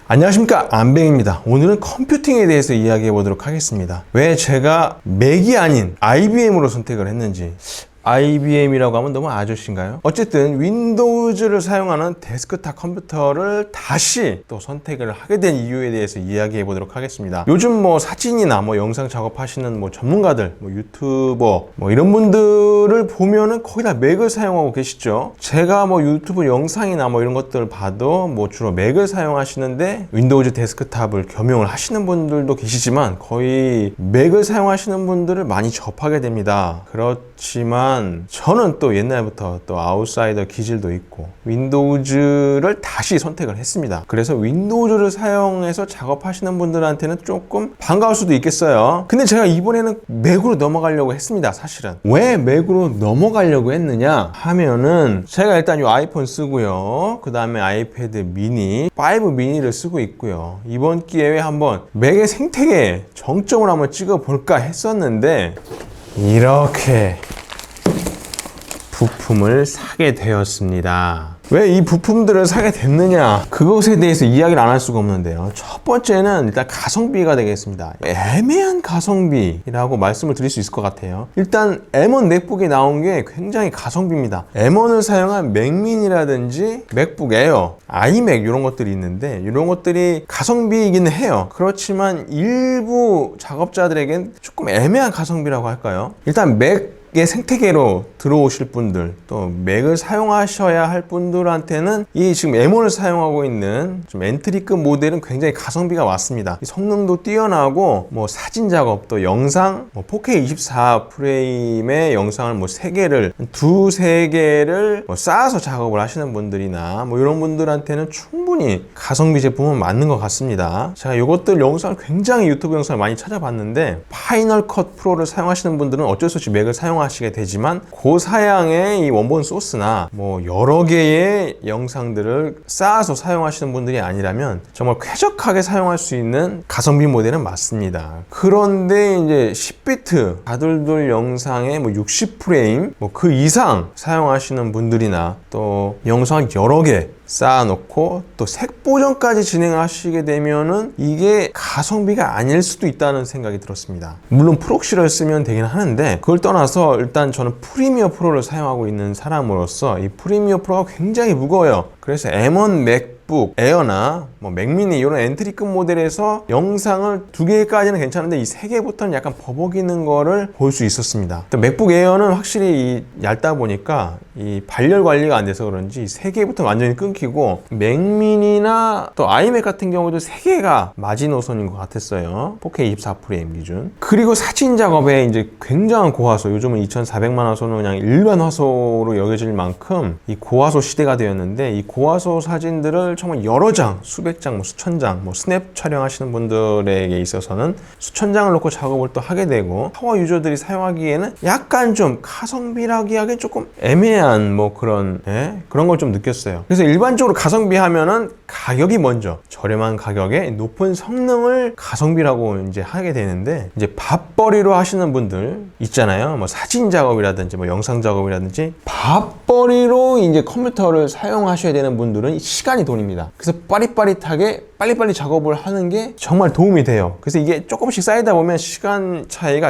안녕하십니까, 안뱅입니다. 오늘은 컴퓨팅에 대해서 이야기해 보도록 하겠습니다. 왜 제가 맥이 아닌 IBM으로 선택을 했는지. IBM이라고 하면 너무 아저씨인가요? 어쨌든 윈도우즈를 사용하는 데스크탑 컴퓨터를 다시 또 선택을 하게 된 이유에 대해서 이야기해 보도록 하겠습니다. 요즘 사진이나 영상 작업하시는 전문가들, 유튜버 이런 분들을 보면은 거의 다 맥을 사용하고 계시죠. 제가 유튜브 영상이나 이런 것들을 봐도 주로 맥을 사용하시는데 윈도우즈 데스크탑을 겸용을 하시는 분들도 계시지만 거의 맥을 사용하시는 분들을 많이 접하게 됩니다. 그렇지만 저는 또 옛날부터 또 아웃사이더 기질도 있고 윈도우즈를 다시 선택을 했습니다. 그래서 윈도우즈를 사용해서 작업하시는 분들한테는 조금 반가울 수도 있겠어요. 근데 제가 이번에는 맥으로 넘어가려고 했습니다. 사실은 왜 맥으로 넘어가려고 했느냐 하면은 제가 일단 이 아이폰 쓰고요, 그 다음에 아이패드 미니 5 미니를 쓰고 있고요. 이번 기회에 한번 맥의 생태계 정점을 한번 찍어볼까 했었는데 이렇게 부품을 사게 되었습니다. 왜 이 부품들을 사게 됐느냐, 그것에 대해서 이야기를 안 할 수가 없는데요. 첫 번째는 일단 가성비가 되겠습니다. 애매한 가성비라고 말씀을 드릴 수 있을 것 같아요. 일단 M1 맥북이 나온 게 굉장히 가성비입니다. M1을 사용한 맥미니라든지 맥북 에어, 아이맥 이런 것들이 있는데 이런 것들이 가성비이기는 해요. 그렇지만 일부 작업자들에겐 조금 애매한 가성비라고 할까요? 일단 맥의 생태계로 들어오실 분들, 또 맥을 사용하셔야 할 분들한테는 이 지금 M1을 사용하고 있는 좀 엔트리급 모델은 굉장히 가성비가 왔습니다. 성능도 뛰어나고 사진 작업, 또 영상 4K 24 프레임의 영상을 3개를, 2-3개를 쌓아서 작업을 하시는 분들이나 이런 분들한테는 충분히 가성비 제품은 맞는 것 같습니다. 제가 이것들 영상을 굉장히 유튜브 영상을 많이 찾아봤는데 파이널 컷 프로를 사용하시는 분들은 어쩔 수 없이 맥을 사용하시게 되지만 고사양의 이 원본 소스나 여러 개의 영상들을 쌓아서 사용하시는 분들이 아니라면 정말 쾌적하게 사용할 수 있는 가성비 모델은 맞습니다. 그런데 이제 10비트 다들들 영상에 60프레임 그 이상 사용하시는 분들이나 또 영상 여러 개 쌓아놓고 또 색 보정까지 진행하시게 되면은 이게 가성비가 아닐 수도 있다는 생각이 들었습니다. 물론 프록시를 쓰면 되긴 하는데 그걸 떠나서 일단 저는 프리미어 프로를 사용하고 있는 사람으로서 이 프리미어 프로가 굉장히 무거워요. 그래서 M1 맥북 에어나 맥미니 이런 엔트리급 모델에서 영상을 2개까지는 괜찮은데 이 3개부터는 약간 버벅이는 거를 볼 수 있었습니다. 또 맥북 에어는 확실히 얇다 보니까 이 발열 관리가 안 돼서 그런지 3개부터 완전히 끊기고, 맥미니나 또 아이맥 같은 경우도 3개가 마지노선인 것 같았어요. 4K 24 프레임 기준. 그리고 사진 작업에 이제 굉장한 고화소, 요즘은 2400만 화소는 그냥 일반 화소로 여겨질 만큼 이 고화소 시대가 되었는데, 이 고화소 사진들을 정말 여러 장, 수백 장, 수천 장, 스냅 촬영하시는 분들에게 있어서는 수천 장을 놓고 작업을 또 하게 되고, 파워 유저들이 사용하기에는 약간 좀 가성비라기 하기엔 조금 애매한 그런 걸 좀 느꼈어요. 그래서 일반적으로 가성비 하면은 가격이 먼저, 저렴한 가격에 높은 성능을 가성비라고 이제 하게 되는데, 이제 밥벌이로 하시는 분들 있잖아요. 사진 작업이라든지 영상 작업이라든지 밥벌이로 이제 컴퓨터를 사용하셔야 되는 분들은 시간이 돈입니다. 그래서 빠릿빠릿하게 빨리빨리 작업을 하는 게 정말 도움이 돼요. 그래서 이게 조금씩 쌓이다 보면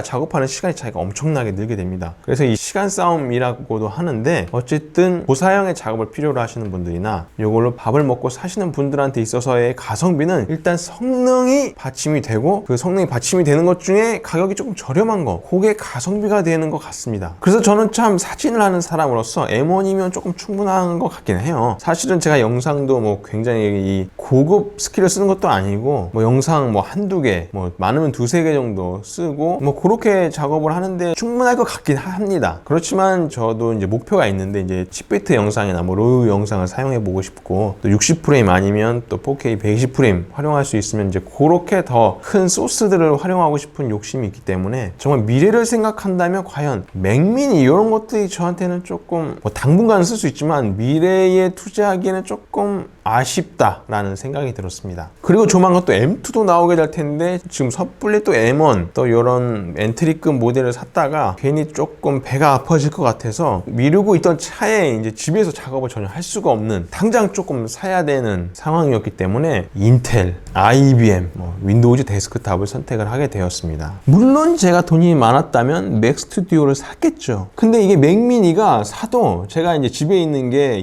작업하는 시간의 차이가 엄청나게 늘게 됩니다. 그래서 이 시간 싸움이라고도 하는데, 어쨌든 고사양의 작업을 필요로 하시는 분들이나 이걸로 밥을 먹고 사시는 분들한테 있어서의 가성비는 일단 성능이 받침이 되고, 그 성능이 받침이 되는 것 중에 가격이 조금 저렴한 거, 그게 가성비가 되는 것 같습니다. 그래서 저는 참 사진을 하는 사람으로서 M1이면 조금 충분한 것 같긴 해요. 사실은 제가 영상도 굉장히 이 고급 스킬을 쓰는 것도 아니고 영상 한두 개, 많으면 2-3개 정도 쓰고 그렇게 작업을 하는데 충분할 것 같긴 합니다. 그렇지만 저도 이제 목표가 있는데, 이제 10비트 영상이나 로우 영상을 사용해 보고 싶고, 또 60프레임 아니면 또 4K 120프레임 활용할 수 있으면 이제 그렇게 더 큰 소스들을 활용하고 싶은 욕심이 있기 때문에, 정말 미래를 생각한다면 과연 맥미니 이런 것들이 저한테는 조금 당분간은 쓸 수 있지만 미래에 투자하기에는 조금 아쉽다라는 않을까라는 생각이 들었습니다. 그리고 조만간 또 M2도 나오게 될 텐데 지금 섣불리 또 M1 또 이런 엔트리급 모델을 샀다가 괜히 조금 배가 아파질 것 같아서 미루고 있던 차에 이제 집에서 작업을 전혀 할 수가 없는, 당장 조금 사야 되는 상황이었기 때문에 인텔, IBM, 윈도우즈 데스크탑을 선택을 하게 되었습니다. 물론 제가 돈이 많았다면 맥 스튜디오를 샀겠죠. 근데 이게 맥미니가 사도 제가 이제 집에 있는 게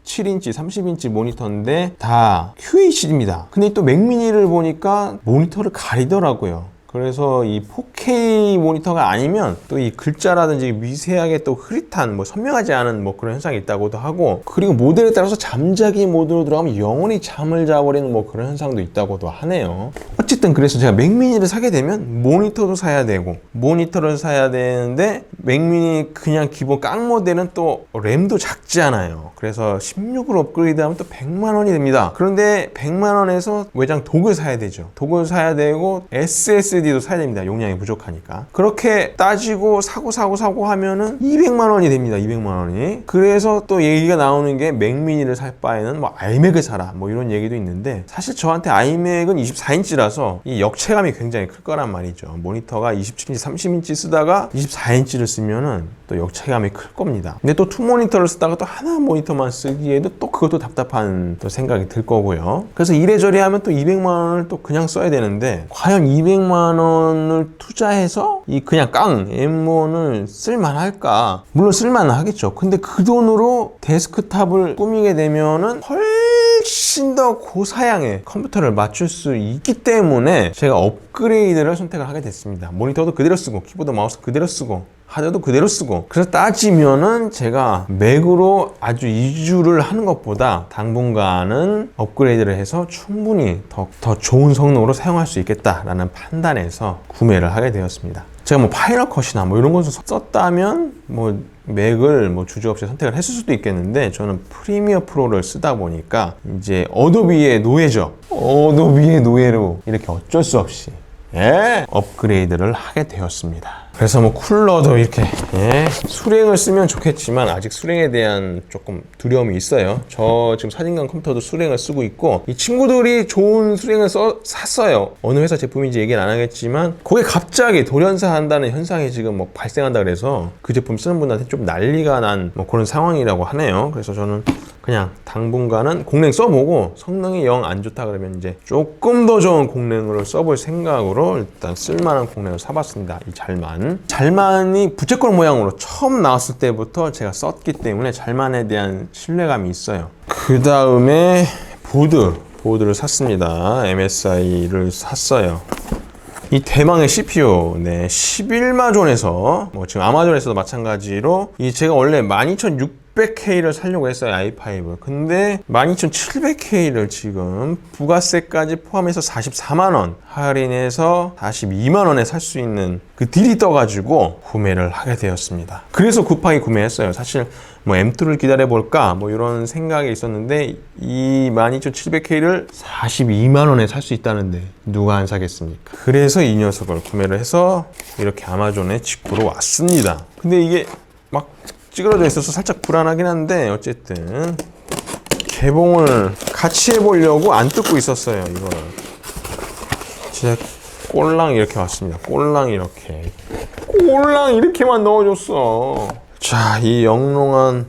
7인치, 30인치 모니터인데 다 QHD입니다. 근데 또 맥미니를 보니까 모니터를 가리더라고요. 그래서 이 4K 모니터가 아니면 또 이 글자라든지 미세하게 또 흐릿한, 선명하지 않은 그런 현상이 있다고도 하고, 그리고 모델에 따라서 잠자기 모드로 들어가면 영원히 잠을 자버리는 그런 현상도 있다고도 하네요. 어쨌든 그래서 제가 맥미니를 사게 되면 모니터도 사야 되고, 모니터를 사야 되는데 맥미니 그냥 기본 깡 모델은 또 램도 작지 않아요. 그래서 16으로 업그레이드하면 또 100만 원이 됩니다. 그런데 100만 원에서 외장 독을 사야 되죠. 독을 사야 되고 SSD도 사야 됩니다. 용량이 부족하니까. 그렇게 따지고 사고 하면은 200만 원이 됩니다. 200만 원이. 그래서 또 얘기가 나오는 게 맥미니를 살 바에는 아이맥을 사라, 이런 얘기도 있는데, 사실 저한테 아이맥은 24인치라서 이 역체감이 굉장히 클 거란 말이죠. 모니터가 27인치, 30인치 쓰다가 24인치를 쓰면은 또 역체감이 클 겁니다. 근데 또 투 모니터를 쓰다가 또 하나 모니터만 쓰기에도 또 그것도 답답한 또 생각이 들 거고요. 그래서 이래저래 하면 또 200만 원을 또 그냥 써야 되는데, 과연 200만 원을 투자해서 이 그냥 깡 M1을 쓸만할까? 물론 쓸만은 하겠죠. 근데 그 돈으로 데스크탑을 꾸미게 되면은 훨씬 더 고사양의 컴퓨터를 맞출 수 있기 때문에 제가 업그레이드를 선택을 하게 됐습니다. 모니터도 그대로 쓰고, 키보드 마우스 그대로 쓰고, 하드도 그대로 쓰고. 그래서 따지면은 제가 맥으로 아주 이주를 하는 것보다 당분간은 업그레이드를 해서 충분히 더 좋은 성능으로 사용할 수 있겠다라는 판단에서 구매를 하게 되었습니다. 제가 파이널 컷이나 이런 것을 썼다면 맥을 주저없이 선택을 했을 수도 있겠는데, 저는 프리미어 프로를 쓰다 보니까 이제 어도비의 노예죠. 어도비의 노예로 이렇게 어쩔 수 없이 업그레이드를 하게 되었습니다. 그래서 쿨러도 이렇게 수랭을 쓰면 좋겠지만 아직 수랭에 대한 조금 두려움이 있어요. 저 지금 사진관 컴퓨터도 수랭을 쓰고 있고, 이 친구들이 좋은 수랭을 샀어요. 어느 회사 제품인지 얘기는 안 하겠지만 그게 갑자기 돌연사한다는 현상이 지금 발생한다 그래서 그 제품 쓰는 분한테 좀 난리가 난 그런 상황이라고 하네요. 그래서 저는 그냥 당분간은 공랭 써보고 성능이 영 안 좋다 그러면 이제 조금 더 좋은 공랭을 써볼 생각으로 일단 쓸만한 공랭을 사봤습니다. 이 잘만이 부채꼴 모양으로 처음 나왔을 때부터 제가 썼기 때문에 잘만에 대한 신뢰감이 있어요. 그 다음에 보드를 샀습니다. MSI를 샀어요. 이 대망의 CPU, 11마존에서 지금 아마존에서도 마찬가지로 제가 원래 12600K를 사려고 했어요. i5. 근데 12700K를 지금 부가세까지 포함해서 44만원 할인해서 42만원에 살 수 있는 그 딜이 떠가지고 구매를 하게 되었습니다. 그래서 급하게 구매했어요. 사실 M2를 기다려볼까 이런 생각이 있었는데, 이 12700K를 42만원에 살 수 있다는데 누가 안 사겠습니까? 그래서 이 녀석을 구매를 해서 이렇게 아마존에 직구로 왔습니다. 근데 이게 찌그러져 있어서 살짝 불안하긴 한데, 어쨌든 개봉을 같이 해보려고 안 뜯고 있었어요. 이거를 진짜 꼴랑 이렇게 왔습니다. 꼴랑 이렇게만 넣어줬어. 자, 이 영롱한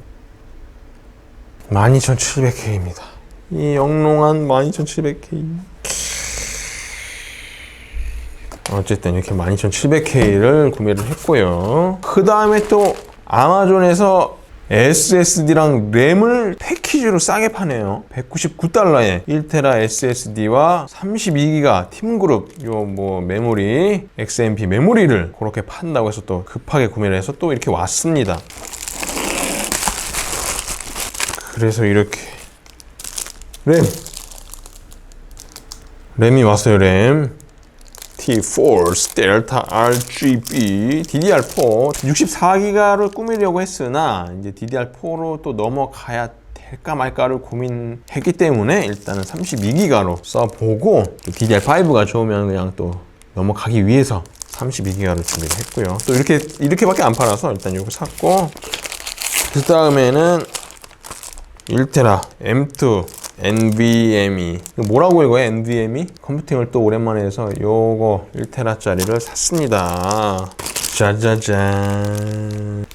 12700K입니다. 이 영롱한 12700K. 어쨌든 이렇게 12700K를 구매를 했고요. 그 다음에 또 아마존에서 SSD랑 램을 패키지로 싸게 파네요. 199달러에 1테라 SSD와 32기가 팀그룹 메모리, XMP 메모리를 그렇게 판다고 해서 또 급하게 구매를 해서 또 이렇게 왔습니다. 그래서 이렇게 램이 왔어요. 램 T-Force Delta RGB DDR4 64기가를 꾸미려고 했으나 이제 DDR4로 또 넘어가야 될까 말까를 고민했기 때문에 일단은 32기가로 써보고, DDR5가 좋으면 그냥 또 넘어가기 위해서 32기가를 준비를 했고요. 또 이렇게밖에 안 팔아서 일단 이거 샀고, 그 다음에는 1테라 M2 NVMe. 이거 뭐라고 읽어요? NVMe? 컴퓨팅을 또 오랜만에 해서 요거 1테라짜리를 샀습니다. 짜자잔.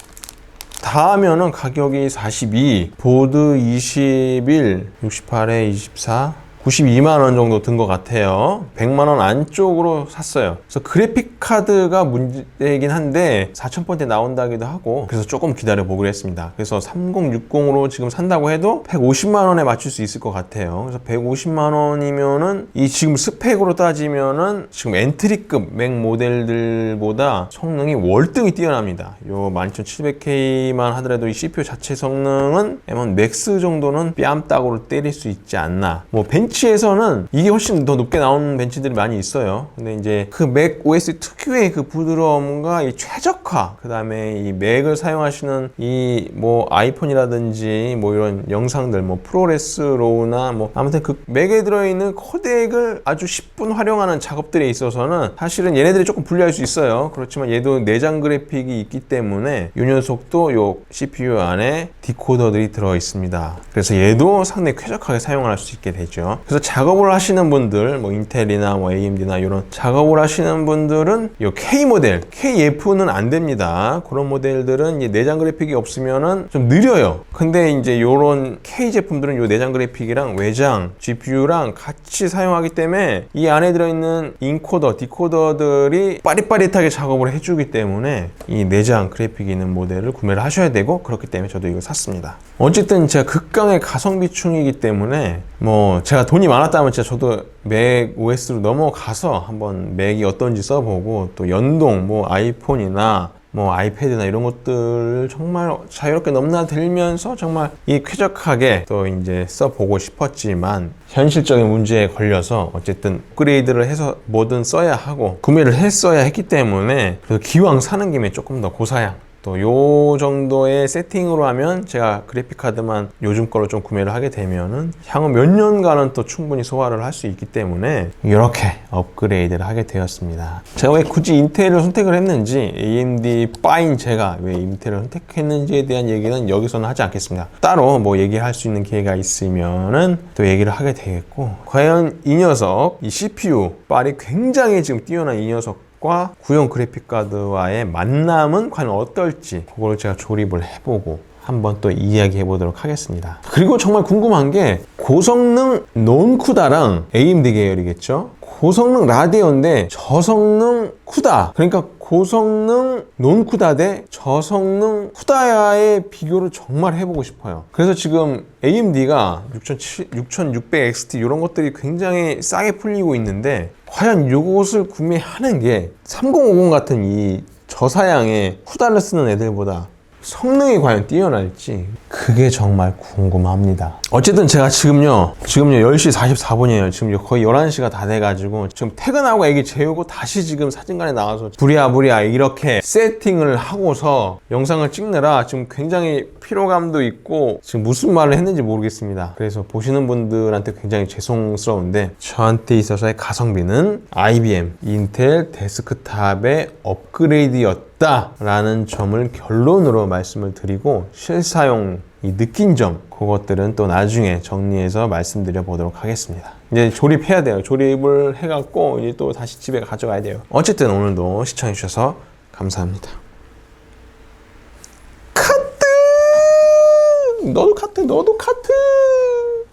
다 하면은 가격이 42, 보드 21, 68에 24, 92만 원 정도 든 것 같아요. 100만 원 안쪽으로 샀어요. 그래서 그래픽 카드가 문제이긴 한데 4000번대 나온다기도 하고, 그래서 조금 기다려 보기로 했습니다. 그래서 3060으로 지금 산다고 해도 150만 원에 맞출 수 있을 것 같아요. 그래서 150만 원이면은 이 지금 스펙으로 따지면은 지금 엔트리급 맥 모델들보다 성능이 월등히 뛰어납니다. 요 12700K만 하더라도 이 CPU 자체 성능은 M1 맥스 정도는 뺨따구로 때릴 수 있지 않나. 뭐 벤치에서는 이게 훨씬 더 높게 나오는 벤치들이 많이 있어요. 근데 이제 그 맥 OS 특유의 그 부드러움과 이 최적화, 그 다음에 이 맥을 사용하시는 이 뭐 아이폰이라든지 뭐 이런 영상들, 뭐 프로레스 로우나 뭐 아무튼 그 맥에 들어있는 코덱을 아주 10분 활용하는 작업들에 있어서는 사실은 얘네들이 조금 불리할 수 있어요. 그렇지만 얘도 내장 그래픽이 있기 때문에 이 녀석도 요 CPU 안에 디코더들이 들어 있습니다. 그래서 얘도 상당히 쾌적하게 사용할 수 있게 되죠. 그래서 작업을 하시는 분들, 뭐 인텔이나 뭐 AMD나 이런 작업을 하시는 분들은 이 K 모델, KF는 안 됩니다. 그런 모델들은 내장 그래픽이 없으면은 좀 느려요. 근데 이제 이런 K 제품들은 이 내장 그래픽이랑 외장, GPU랑 같이 사용하기 때문에 이 안에 들어있는 인코더, 디코더들이 빠릿빠릿하게 작업을 해주기 때문에 이 내장 그래픽이 있는 모델을 구매를 하셔야 되고, 그렇기 때문에 저도 이거 샀습니다. 어쨌든 제가 극강의 가성비충이기 때문에 뭐 제가 돈이 많았다면 진짜 저도 맥 OS로 넘어가서 한번 맥이 어떤지 써보고, 또 연동 뭐 아이폰이나 뭐 아이패드나 이런 것들 정말 자유롭게 넘나들면서 정말 이 쾌적하게 또 이제 써보고 싶었지만, 현실적인 문제에 걸려서 어쨌든 업그레이드를 해서 뭐든 써야 하고 구매를 했어야 했기 때문에, 기왕 사는 김에 조금 더 고사양, 또 요 정도의 세팅으로 하면 제가 그래픽카드만 요즘 걸로 좀 구매를 하게 되면은 향후 몇 년간은 또 충분히 소화를 할 수 있기 때문에 이렇게 업그레이드를 하게 되었습니다. 제가 왜 굳이 인텔을 선택을 했는지, AMD 파인 제가 왜 인텔을 선택했는지에 대한 얘기는 여기서는 하지 않겠습니다. 따로 뭐 얘기할 수 있는 기회가 있으면은 또 얘기를 하게 되겠고, 과연 이 녀석, 이 CPU 빨이 굉장히 지금 뛰어난 이 녀석 과 구형 그래픽카드와의 만남은 과연 어떨지, 그걸 제가 조립을 해보고 한번 또 이야기해 보도록 하겠습니다. 그리고 정말 궁금한 게, 고성능 논쿠다랑 AMD 계열이겠죠? 고성능 라데온인데 저성능 쿠다, 그러니까 고성능 논쿠다 대 저성능 쿠다의 비교를 정말 해보고 싶어요. 그래서 지금 AMD가 6600XT 이런 것들이 굉장히 싸게 풀리고 있는데, 과연 이것을 구매하는 게 3050 같은 이 저사양의 쿠다를 쓰는 애들보다 성능이 과연 뛰어날지, 그게 정말 궁금합니다. 어쨌든 제가 지금요 10시 44분이에요. 지금 거의 11시가 다 돼가지고 지금 퇴근하고 애기 재우고 다시 지금 사진관에 나와서 부랴부랴 이렇게 세팅을 하고서 영상을 찍느라 지금 굉장히 피로감도 있고 지금 무슨 말을 했는지 모르겠습니다. 그래서 보시는 분들한테 굉장히 죄송스러운데, 저한테 있어서의 가성비는 IBM 인텔 데스크탑의 업그레이드였다 라는 점을 결론으로 말씀을 드리고, 실사용 이 느낀 점, 그것들은 또 나중에 정리해서 말씀드려 보도록 하겠습니다. 이제 조립해야 돼요. 조립을 해갖고 이제 또 다시 집에 가져가야 돼요. 어쨌든 오늘도 시청해 주셔서 감사합니다. 카트! 너도 카트!